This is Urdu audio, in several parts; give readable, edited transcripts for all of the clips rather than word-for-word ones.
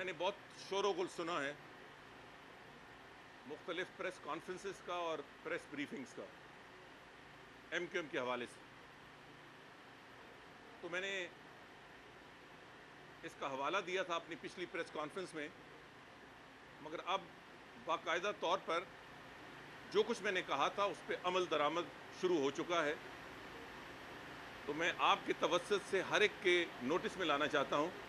میں نے بہت شور و غل سنا ہے مختلف پریس کانفرنسز کا اور پریس بریفنگز کا ایم کیو ایم کے حوالے سے، تو میں نے اس کا حوالہ دیا تھا اپنی پچھلی پریس کانفرنس میں، مگر اب باقاعدہ طور پر جو کچھ میں نے کہا تھا اس پہ عمل درآمد شروع ہو چکا ہے، تو میں آپ کے توسط سے ہر ایک کے نوٹس میں لانا چاہتا ہوں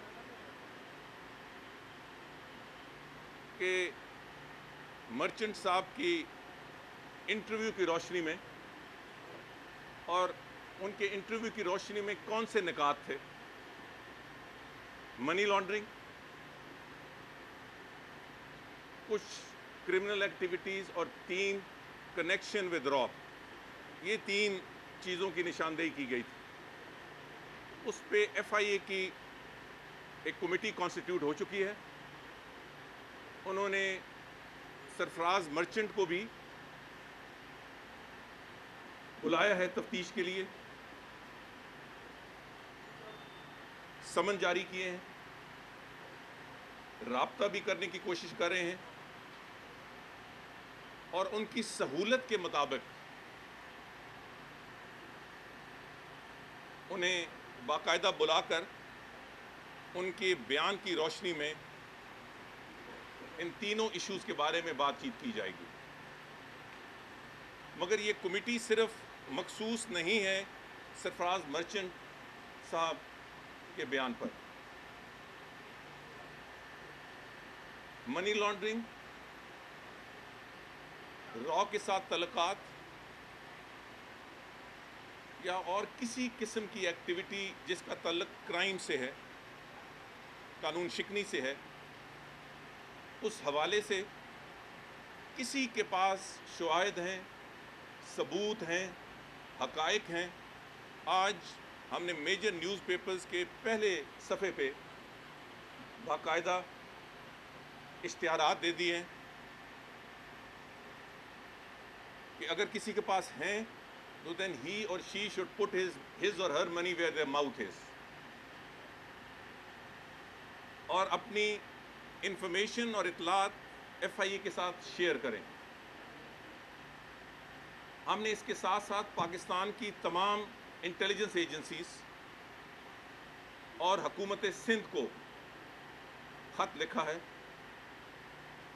کہ مرچنٹ صاحب کی انٹرویو کی روشنی میں اور ان کے انٹرویو کی روشنی میں کون سے نکات تھے؟ منی لانڈرنگ، کچھ کرمنل ایکٹیویٹیز اور 3 کنیکشن ود را، یہ 3 چیزوں کی نشاندہی کی گئی تھی۔ اس پہ ایف آئی اے کی ایک کمیٹی کانسٹیٹیوٹ ہو چکی ہے، انہوں نے سرفراز مرچنٹ کو بھی بلایا ہے تفتیش کے لیے، سمن جاری کیے ہیں، رابطہ بھی کرنے کی کوشش کر رہے ہیں اور ان کی سہولت کے مطابق انہیں باقاعدہ بلا کر ان کے بیان کی روشنی میں ان تینوں ایشوز کے بارے میں بات چیت کی جائے گی۔ مگر یہ کمیٹی صرف مخصوص نہیں ہے سرفراز مرچنٹ صاحب کے بیان پر۔ منی لانڈرنگ، را کے ساتھ تعلقات یا اور کسی قسم کی ایکٹیویٹی جس کا تعلق کرائم سے ہے، قانون شکنی سے ہے، اس حوالے سے کسی کے پاس شواہد ہیں، ثبوت ہیں، حقائق ہیں، آج ہم نے میجر نیوز پیپرز کے پہلے صفحے پہ باقاعدہ اشتہارات دے دیے ہیں کہ اگر کسی کے پاس ہیں تو then he or she should put his or her money where their mouth is، اور اپنی انفارمیشن اور اطلاعات ایف آئی اے کے ساتھ شیئر کریں۔ ہم نے اس کے ساتھ ساتھ پاکستان کی تمام انٹیلیجنس ایجنسیز اور حکومت سندھ کو خط لکھا ہے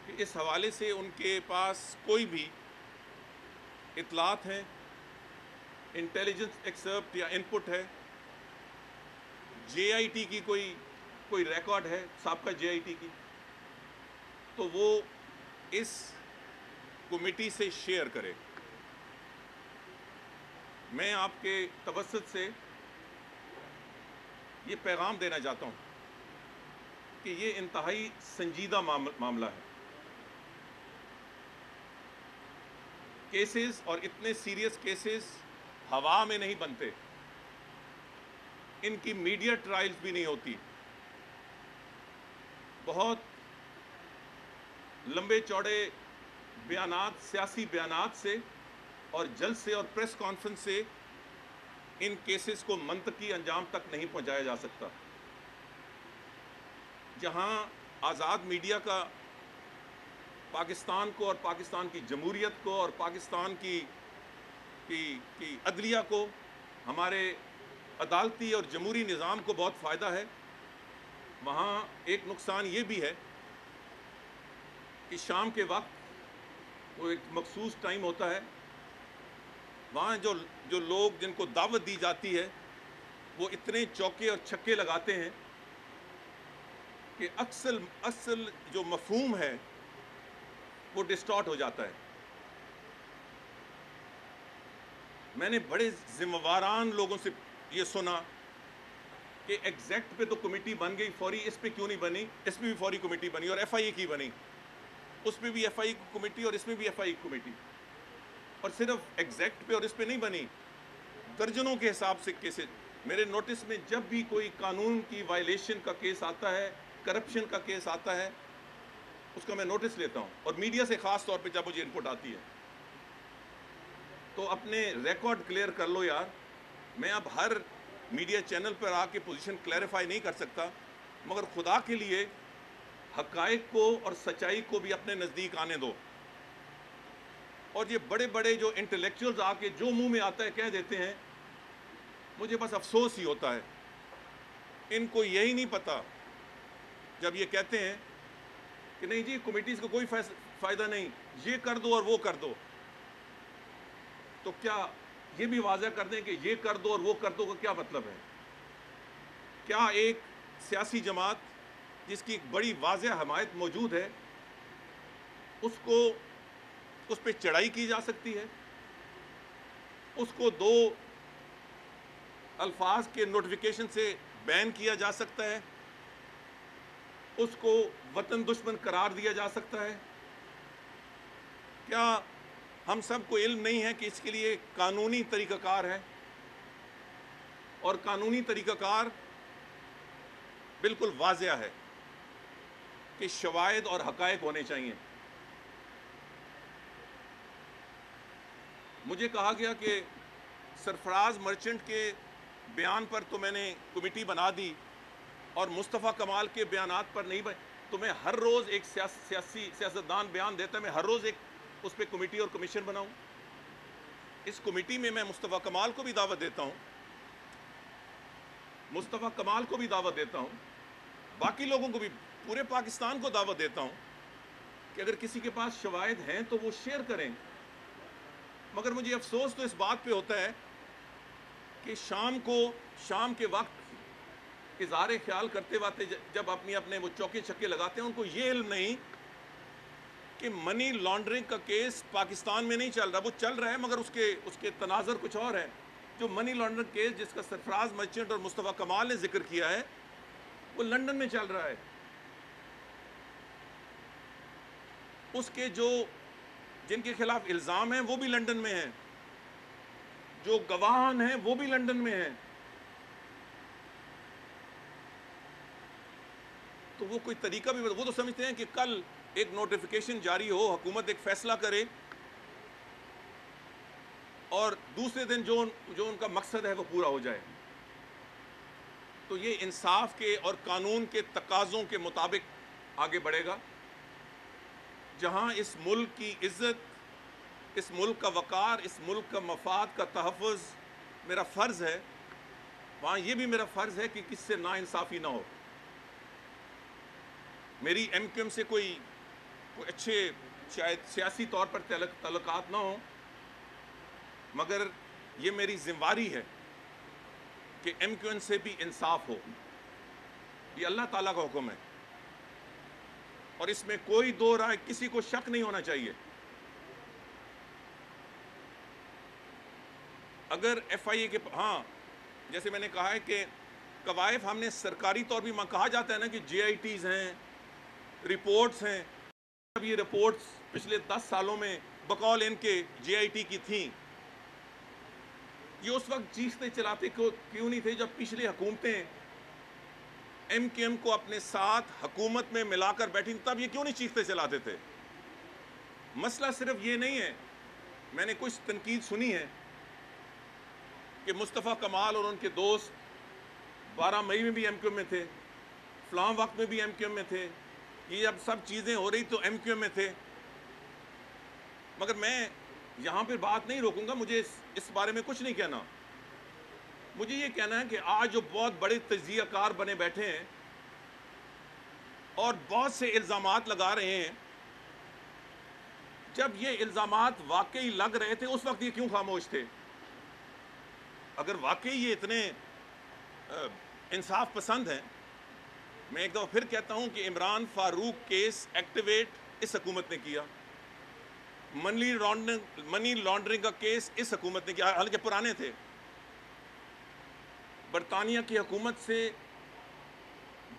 کہ اس حوالے سے ان کے پاس کوئی بھی اطلاعات ہیں، انٹیلیجنس ایکسرپٹ یا انپٹ ہے، جے آئی ٹی کی کوئی ریکارڈ ہے سابقہ جے آئی ٹی کی، تو وہ اس کمیٹی سے شیئر کرے۔ میں آپ کے توسط سے یہ پیغام دینا چاہتا ہوں کہ یہ انتہائی سنجیدہ معاملہ ہے۔ کیسز اور اتنے سیریس کیسز ہوا میں نہیں بنتے، ان کی میڈیا ٹرائلز بھی نہیں ہوتی، بہت لمبے چوڑے بیانات، سیاسی بیانات سے اور جلسے اور پریس کانفرنس سے ان کیسز کو منطقی انجام تک نہیں پہنچایا جا سکتا۔ جہاں آزاد میڈیا کا پاکستان کو اور پاکستان کی جمہوریت کو اور پاکستان کی عدلیہ کو، ہمارے عدالتی اور جمہوری نظام کو بہت فائدہ ہے، وہاں ایک نقصان یہ بھی ہے کہ شام کے وقت وہ ایک مخصوص ٹائم ہوتا ہے، وہاں جو لوگ جن کو دعوت دی جاتی ہے وہ اتنے چوکے اور چھکے لگاتے ہیں کہ اصل جو مفہوم ہے وہ ڈسٹارٹ ہو جاتا ہے۔ میں نے بڑے ذمہ داران لوگوں سے یہ سنا کہ ایگزیکٹ پہ تو کمیٹی بن گئی فوری، اس پہ کیوں نہیں بنی؟ اس میں بھی فوری کمیٹی بنی اور ایف آئی اے کی بنی، اس میں بھی ایف آئی اے کمیٹی اور اس میں بھی ایف آئی اے کمیٹی، اور صرف ایگزیکٹ پہ اور اس پہ نہیں بنی، درجنوں کے حساب سے کیسز۔ میرے نوٹس میں جب بھی کوئی قانون کی وائلیشن کا کیس آتا ہے، کرپشن کا کیس آتا ہے، اس کا میں نوٹس لیتا ہوں، اور میڈیا سے خاص طور پہ جب مجھے انپٹ آتی ہے تو اپنے ریکارڈ کلیئر کر لو یار۔ میں اب ہر میڈیا چینل پر آ کے پوزیشن کلیریفائی نہیں کر سکتا، مگر خدا کے لیے حقائق کو اور سچائی کو بھی اپنے نزدیک آنے دو. اور یہ بڑے بڑے جو انٹلیکچوئلز آ کے جو منہ میں آتا ہے کہہ دیتے ہیں, مجھے بس افسوس ہی ہوتا ہے. ان کو یہی نہیں پتا جب یہ کہتے ہیں کہ نہیں جی کمیٹیز کو کوئی فائدہ نہیں, یہ کر دو اور وہ کر دو, تو کیا یہ بھی واضح کر دیں کہ یہ کر دو اور وہ کر دو کا کیا مطلب ہے؟ کیا ایک سیاسی جماعت جس کی ایک بڑی واضح حمایت موجود ہے اس پہ چڑھائی کی جا سکتی ہے؟ اس کو 2 الفاظ کے نوٹیفیکیشن سے بین کیا جا سکتا ہے؟ اس کو وطن دشمن قرار دیا جا سکتا ہے؟ کیا ہم سب کو علم نہیں ہے کہ اس کے لیے قانونی طریقہ کار ہے؟ اور قانونی طریقہ کار بالکل واضح ہے کہ شواہد اور حقائق ہونے چاہیے. مجھے کہا گیا کہ سرفراز مرچنٹ کے بیان پر تو میں نے کمیٹی بنا دی اور مصطفیٰ کمال کے بیانات پر نہیں تو میں ہر روز ایک سیاستدان بیان دیتا ہے, میں ہر روز ایک اس پہ کمیٹی اور کمیشن بناؤں. اس کمیٹی میں مصطفیٰ کمال کو بھی دعوت دیتا ہوں, مصطفیٰ کمال کو بھی دعوت دیتا ہوں, باقی لوگوں کو بھی, پورے پاکستان کو دعوت دیتا ہوں کہ اگر کسی کے پاس شواہد ہیں تو وہ شیئر کریں. مگر مجھے افسوس تو اس بات پہ ہوتا ہے کہ شام کے وقت اظہار خیال کرتے وقت جب اپنے وہ چوکے چھکے لگاتے ہیں, ان کو یہ علم نہیں کہ منی لانڈرنگ کا کیس پاکستان میں نہیں چل رہا. وہ چل رہا ہے مگر اس کے تناظر کچھ اور ہے. جو منی لانڈرنگ کیس جس کا سرفراز مرچنٹ اور مصطفیٰ کمال نے ذکر کیا ہے وہ لندن میں چل رہا ہے. اس کے جن کے خلاف الزام ہیں وہ بھی لندن میں ہیں, جو گواہان ہیں وہ بھی لندن میں ہیں. تو وہ کوئی طریقہ بھی, وہ تو سمجھتے ہیں کہ کل ایک نوٹیفیکیشن جاری ہو, حکومت ایک فیصلہ کرے اور دوسرے دن جو ان کا مقصد ہے وہ پورا ہو جائے. تو یہ انصاف کے اور قانون کے تقاضوں کے مطابق آگے بڑھے گا. جہاں اس ملک کی عزت, اس ملک کا وقار, اس ملک کا مفاد کا تحفظ میرا فرض ہے, وہاں یہ بھی میرا فرض ہے کہ کس سے ناانصافی نہ ہو. میری ایم کیو ایم سے کوئی اچھے شاید سیاسی طور پر تعلقات نہ ہوں, مگر یہ میری ذمہ داری ہے کہ ایم کیو این سے بھی انصاف ہو. یہ اللہ تعالیٰ کا حکم ہے اور اس میں کوئی دو رائے, کسی کو شک نہیں ہونا چاہیے. اگر ایف آئی اے کے ہاں جیسے میں نے کہا ہے کہ قوائف ہم نے سرکاری طور بھی کہا جاتا ہے نا کہ جے آئی ٹیز ہیں, رپورٹس ہیں. اب یہ رپورٹس پچھلے 10 سالوں میں بقول ان کے جے آئی ٹی کی تھیں, یہ اس وقت چیختے چلاتے کیوں نہیں تھے جب پچھلی حکومتیں ایم کیو ایم کو اپنے ساتھ حکومت میں ملا کر بیٹھی, تب یہ کیوں نہیں چیختے چلاتے تھے؟ مسئلہ صرف یہ نہیں ہے. میں نے کچھ تنقید سنی ہے کہ مصطفیٰ کمال اور ان کے دوست 12 مئی میں بھی ایم کیو ایم میں تھے, فلاں وقت میں بھی ایم کیو ایم میں تھے, یہ جب سب چیزیں ہو رہی تو ایم کیو ایم میں تھے. مگر میں یہاں پہ بات نہیں روکوں گا, مجھے اس بارے میں کچھ نہیں کہنا. مجھے یہ کہنا ہے کہ آج جو بہت بڑے تجزیہ کار بنے بیٹھے ہیں اور بہت سے الزامات لگا رہے ہیں, جب یہ الزامات واقعی لگ رہے تھے اس وقت یہ کیوں خاموش تھے؟ اگر واقعی یہ اتنے انصاف پسند ہیں, میں ایک دفعہ پھر کہتا ہوں کہ عمران فاروق کیس ایکٹیویٹ اس حکومت نے کیا, منی لانڈرنگ کا کیس اس حکومت نے کیا, حالانکہ پرانے تھے. برطانیہ کی حکومت سے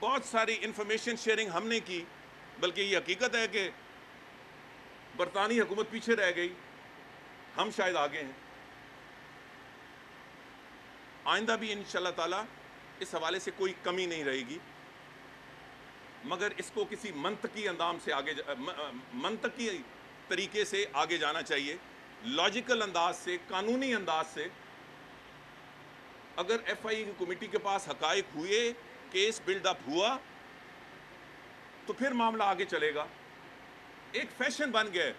بہت ساری انفارمیشن شیئرنگ ہم نے کی, بلکہ یہ حقیقت ہے کہ برطانوی حکومت پیچھے رہ گئی, ہم شاید آگے ہیں. آئندہ بھی انشاءاللہ تعالیٰ اس حوالے سے کوئی کمی نہیں رہے گی, مگر اس کو کسی منطقی طریقے سے آگے جانا چاہیے, لاجیکل انداز سے, قانونی انداز سے. اگر ایف آئی کی کمیٹی کے پاس حقائق ہوئے, کیس بلڈ اپ ہوا, تو پھر معاملہ آگے چلے گا. ایک فیشن بن گیا ہے,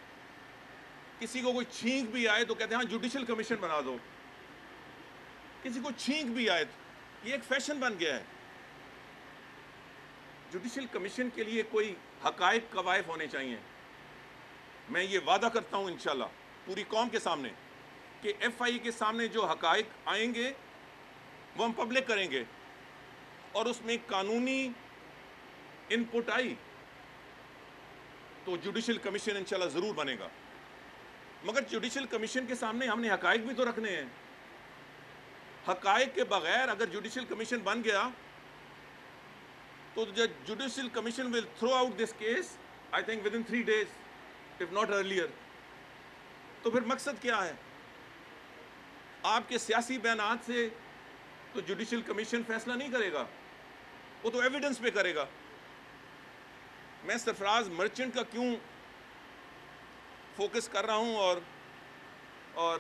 کسی کو کوئی چھینک بھی آئے تو کہتے ہیں ہاں جوڈیشل کمیشن بنا دو, کسی کو چھینک بھی آئے, یہ ایک فیشن بن گیا ہے. جوڈیشل کمیشن کے لیے کوئی حقائق قوائف ہونے چاہیے. میں یہ وعدہ کرتا ہوں انشاءاللہ پوری قوم کے سامنے کہ ایف آئی اے کے سامنے جو حقائق آئیں گے وہ ہم پبلک کریں گے, اور اس میں قانونی ان پٹ آئی تو جوڈیشل کمیشن انشاءاللہ ضرور بنے گا. مگر جوڈیشل کمیشن کے سامنے ہم نے حقائق بھی تو رکھنے ہیں. حقائق کے بغیر اگر جوڈیشل کمیشن بن گیا تو judicial commission will throw out this case I think within 3 days if not earlier. تو پھر مقصد کیا ہے؟ آپ کے سیاسی بیانات سے تو جوڈیشل کمیشن فیصلہ نہیں کرے گا, وہ تو ایویڈنس پہ کرے گا. میں سرفراز مرچنٹ کا کیوں فوکس کر رہا ہوں اور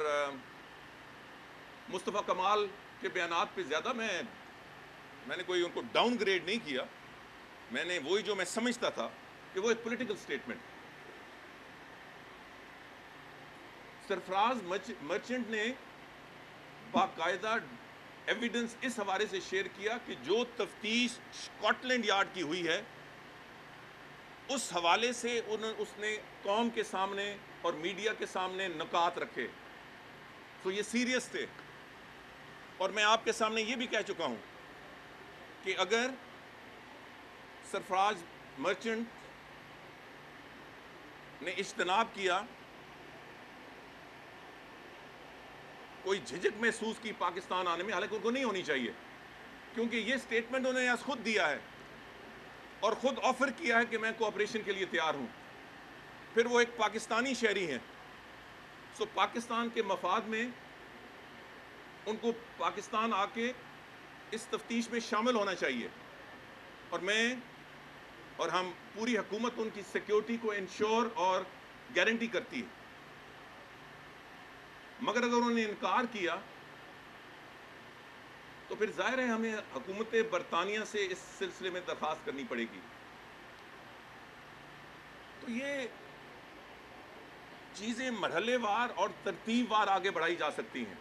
مصطفیٰ کمال کے بیانات پہ زیادہ میں نے کوئی ان کو ڈاؤن گریڈ نہیں کیا, میں نے وہی جو میں سمجھتا تھا کہ وہ ایک پولیٹیکل سٹیٹمنٹ. سرفراز مرچنٹ نے باقاعدہ ایویڈنس اس حوالے سے شیئر کیا کہ جو تفتیش اسکاٹ لینڈ یارڈ کی ہوئی ہے اس حوالے سے اس نے قوم کے سامنے اور میڈیا کے سامنے نکات رکھے. تو یہ سیریس تھے, اور میں آپ کے سامنے یہ بھی کہہ چکا ہوں کہ اگر سرفراز مرچنٹ نے اجتناب کیا, کوئی جھجک محسوس کی پاکستان آنے میں, حالانکہ ان کو نہیں ہونی چاہیے کیونکہ یہ سٹیٹمنٹ انہوں نے خود دیا ہے اور خود آفر کیا ہے کہ میں کوآپریشن کے لیے تیار ہوں. پھر وہ ایک پاکستانی شہری ہیں, سو پاکستان کے مفاد میں ان کو پاکستان آ کے اس تفتیش میں شامل ہونا چاہیے, اور میں اور ہم پوری حکومت ان کی سیکیورٹی کو انشور اور گارنٹی کرتی ہے. مگر اگر انہوں نے انکار کیا تو پھر ظاہر ہے ہمیں حکومت برطانیہ سے اس سلسلے میں درخواست کرنی پڑے گی. تو یہ چیزیں مرحلے وار اور ترتیب وار آگے بڑھائی جا سکتی ہیں.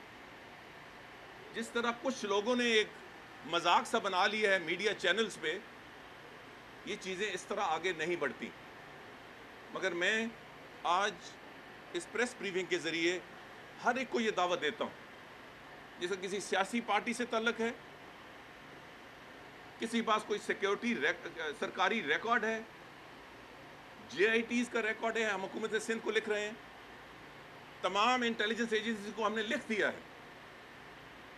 جس طرح کچھ لوگوں نے ایک مذاق سا بنا لیا ہے میڈیا چینلز پہ, یہ چیزیں اس طرح آگے نہیں بڑھتی. مگر میں آج اس پریس بریفنگ کے ذریعے ہر ایک کو یہ دعوت دیتا ہوں, جیسے کسی سیاسی پارٹی سے تعلق ہے, کسی پاس کوئی سیکیورٹی سرکاری ریکارڈ ہے, جے آئی ٹیز کا ریکارڈ ہے, ہم حکومت سندھ کو لکھ رہے ہیں, تمام انٹیلیجنس ایجنسی کو ہم نے لکھ دیا ہے.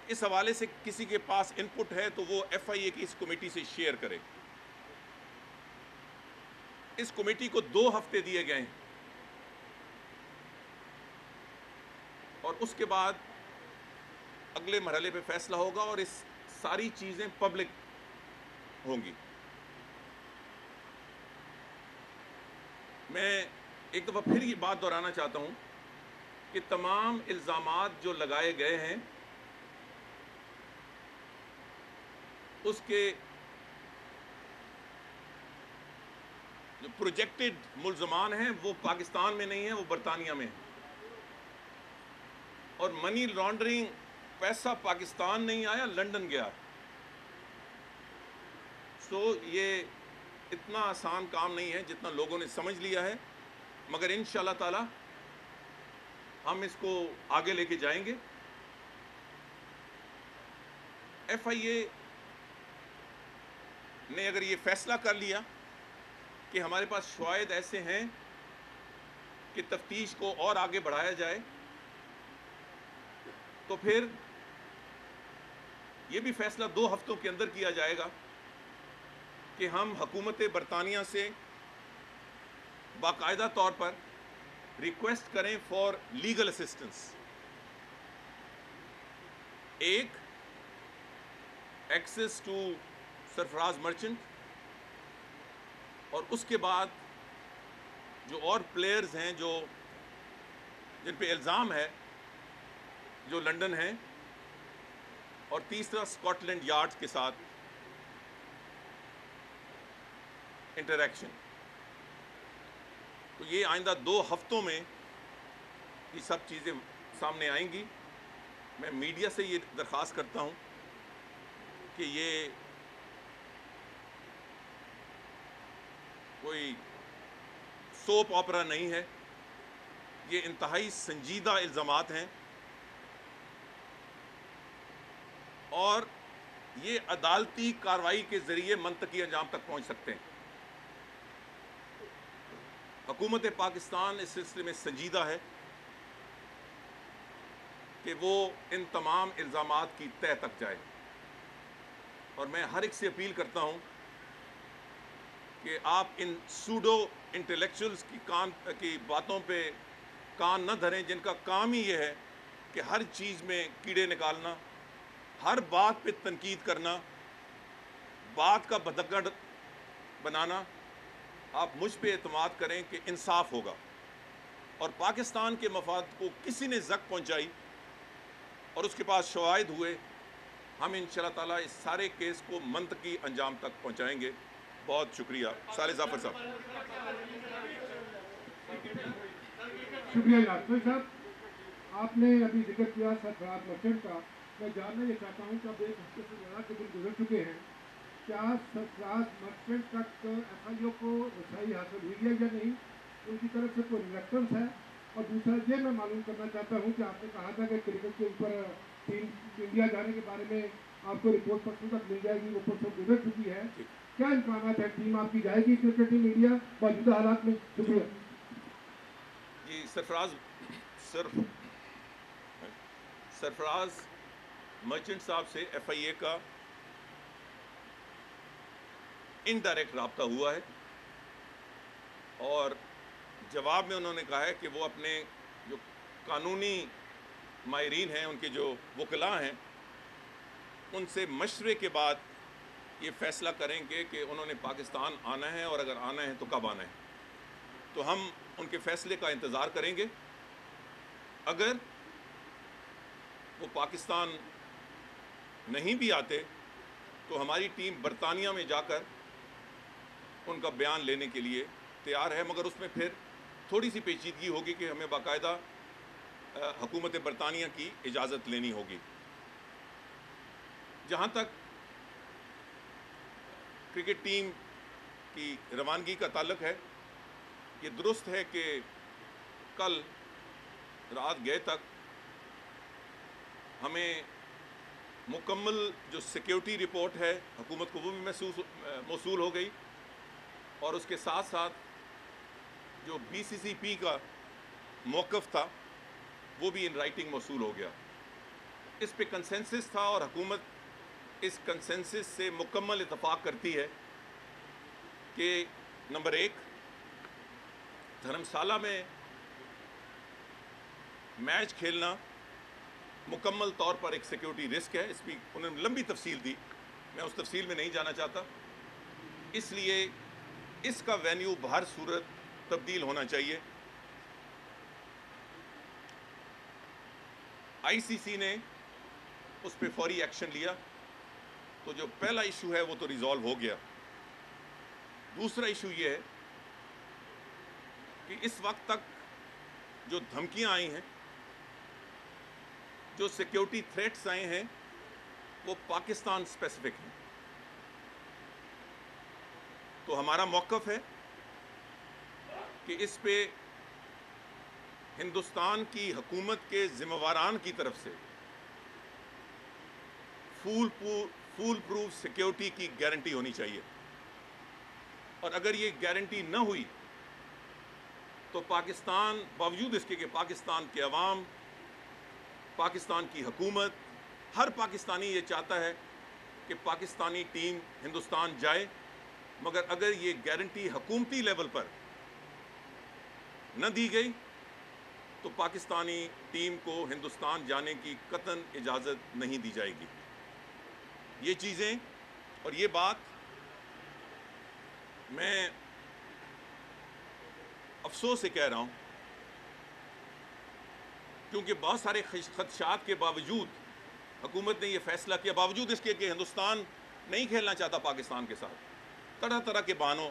اس حوالے سے کسی کے پاس ان پٹ ہے تو وہ ایف آئی اے کی اس کمیٹی سے شیئر کرے. اس کمیٹی کو 2 ہفتے دیے گئے ہیں, اور اس کے بعد اگلے مرحلے پہ فیصلہ ہوگا اور اس ساری چیزیں پبلک ہوں گی. میں ایک دفعہ پھر یہ بات دہرانا چاہتا ہوں کہ تمام الزامات جو لگائے گئے ہیں اس کے جو پروجیکٹڈ ملزمان ہیں وہ پاکستان میں نہیں ہیں, وہ برطانیہ میں ہیں. اور منی لانڈرنگ, پیسہ پاکستان نہیں آیا, لنڈن گیا. سو یہ اتنا آسان کام نہیں ہے جتنا لوگوں نے سمجھ لیا ہے, مگر انشاءاللہ تعالی ہم اس کو آگے لے کے جائیں گے. ایف آئی اے نے اگر یہ فیصلہ کر لیا کہ ہمارے پاس شواہد ایسے ہیں کہ تفتیش کو اور آگے بڑھایا جائے, تو پھر یہ بھی فیصلہ 2 ہفتوں کے اندر کیا جائے گا کہ ہم حکومت برطانیہ سے باقاعدہ طور پر ریکویسٹ کریں فار لیگل اسسٹنس. ایک, ایکسس ٹو سرفراز مرچنٹ, اور اس کے بعد جو اور پلیئرز ہیں جن پہ الزام ہے جو لنڈن ہیں, اور تیسرا اسکاٹ لینڈ یارڈ کے ساتھ انٹریکشن. تو یہ آئندہ 2 ہفتوں میں یہ سب چیزیں سامنے آئیں گی. میں میڈیا سے یہ درخواست کرتا ہوں کہ یہ کوئی سوپ آپرا نہیں ہے، یہ انتہائی سنجیدہ الزامات ہیں اور یہ عدالتی کارروائی کے ذریعے منطقی انجام تک پہنچ سکتے ہیں. حکومت پاکستان اس سلسلے میں سنجیدہ ہے کہ وہ ان تمام الزامات کی تہہ تک جائے، اور میں ہر ایک سے اپیل کرتا ہوں کہ آپ ان سوڈو انٹلیکچوئلز کی باتوں پہ کان نہ دھریں، جن کا کام ہی یہ ہے کہ ہر چیز میں کیڑے نکالنا، ہر بات پہ تنقید کرنا، بات کا بدگڑ بنانا. آپ مجھ پہ اعتماد کریں کہ انصاف ہوگا، اور پاکستان کے مفاد کو کسی نے زک پہنچائی اور اس کے پاس شواہد ہوئے، ہم انشاءاللہ تعالیٰ اس سارے کیس کو منطقی انجام تک پہنچائیں گے. بہت شکریہ. صالح ظفر صاحب. شکریہ یاسر صاحب. آپ نے ابھی ذکر کیا سرفراز مرچنٹ کا. میں جاننا یہ چاہتا ہوں کہ اب 1 ہفتے سے زیادہ کے دن گزر چکے ہیں، کیا سرفراز مرچنٹ تک ایف آئی او کو رسائی حاصل ہوئی ہے یا نہیں؟ ان کی طرف سے کوئی ریلیکٹنس ہے؟ اور دوسرا یہ میں معلوم کرنا چاہتا ہوں کہ آپ نے کہا تھا کہ کرکٹ کے اوپر ٹیم انڈیا جانے کے بارے میں آپ کو رپورٹ پرسوں تک مل جائے گی، وہ پرسوں گزر چکی ہے. کیا امکانات ہے ٹیم آپ کی جائے گی کرکٹ ٹیم انڈیا موجودہ حالات میں؟ شکریہ. جی، سرفراز مرچنٹ صاحب سے ایف آئی اے کا انڈائریکٹ رابطہ ہوا ہے، اور جواب میں انہوں نے کہا ہے کہ وہ اپنے جو قانونی ماہرین ہیں، ان کے جو وکلاء ہیں، ان سے مشورے کے بعد یہ فیصلہ کریں گے کہ انہوں نے پاکستان آنا ہے، اور اگر آنا ہے تو کب آنا ہے. تو ہم ان کے فیصلے کا انتظار کریں گے. اگر وہ پاکستان نہیں بھی آتے تو ہماری ٹیم برطانیہ میں جا کر ان کا بیان لینے کے لیے تیار ہے، مگر اس میں پھر تھوڑی سی پیچیدگی ہوگی کہ ہمیں باقاعدہ حکومت برطانیہ کی اجازت لینی ہوگی. جہاں تک کرکٹ ٹیم کی روانگی کا تعلق ہے، یہ درست ہے کہ کل رات گئے تک ہمیں مکمل جو سیکیورٹی رپورٹ ہے حکومت کو وہ بھی موصول ہو گئی، اور اس کے ساتھ ساتھ جو بی سی سی پی کا موقف تھا وہ بھی ان رائٹنگ موصول ہو گیا. اس پہ کنسنسس تھا، اور حکومت اس کنسنسس سے مکمل اتفاق کرتی ہے کہ نمبر 1، دھرمشالہ میں میچ کھیلنا مکمل طور پر ایک سیکیورٹی رسک ہے. اس کی انہوں نے لمبی تفصیل دی، میں اس تفصیل میں نہیں جانا چاہتا. اس لیے اس کا وینیو بہر صورت تبدیل ہونا چاہیے. آئی سی سی نے اس پہ فوری ایکشن لیا، تو جو پہلا ایشو ہے وہ تو ریزالو ہو گیا. دوسرا ایشو یہ ہے کہ اس وقت تک جو دھمکیاں آئی ہیں، جو سیکیورٹی تھریٹس آئے ہیں، وہ پاکستان اسپیسیفک ہیں. تو ہمارا موقف ہے کہ اس پہ ہندوستان کی حکومت کے ذمہ داران کی طرف سے فول پروف سیکیورٹی کی گارنٹی ہونی چاہیے. اور اگر یہ گارنٹی نہ ہوئی تو پاکستان، باوجود اس کے کہ پاکستان کے عوام، پاکستان کی حکومت، ہر پاکستانی یہ چاہتا ہے کہ پاکستانی ٹیم ہندوستان جائے، مگر اگر یہ گارنٹی حکومتی لیول پر نہ دی گئی تو پاکستانی ٹیم کو ہندوستان جانے کی قطعاً اجازت نہیں دی جائے گی. یہ چیزیں اور یہ بات میں افسوس سے کہہ رہا ہوں، کیونکہ بہت سارے خدشات کے باوجود حکومت نے یہ فیصلہ کیا، باوجود اس کے کہ ہندوستان نہیں کھیلنا چاہتا پاکستان کے ساتھ. طرح طرح کے بہانوں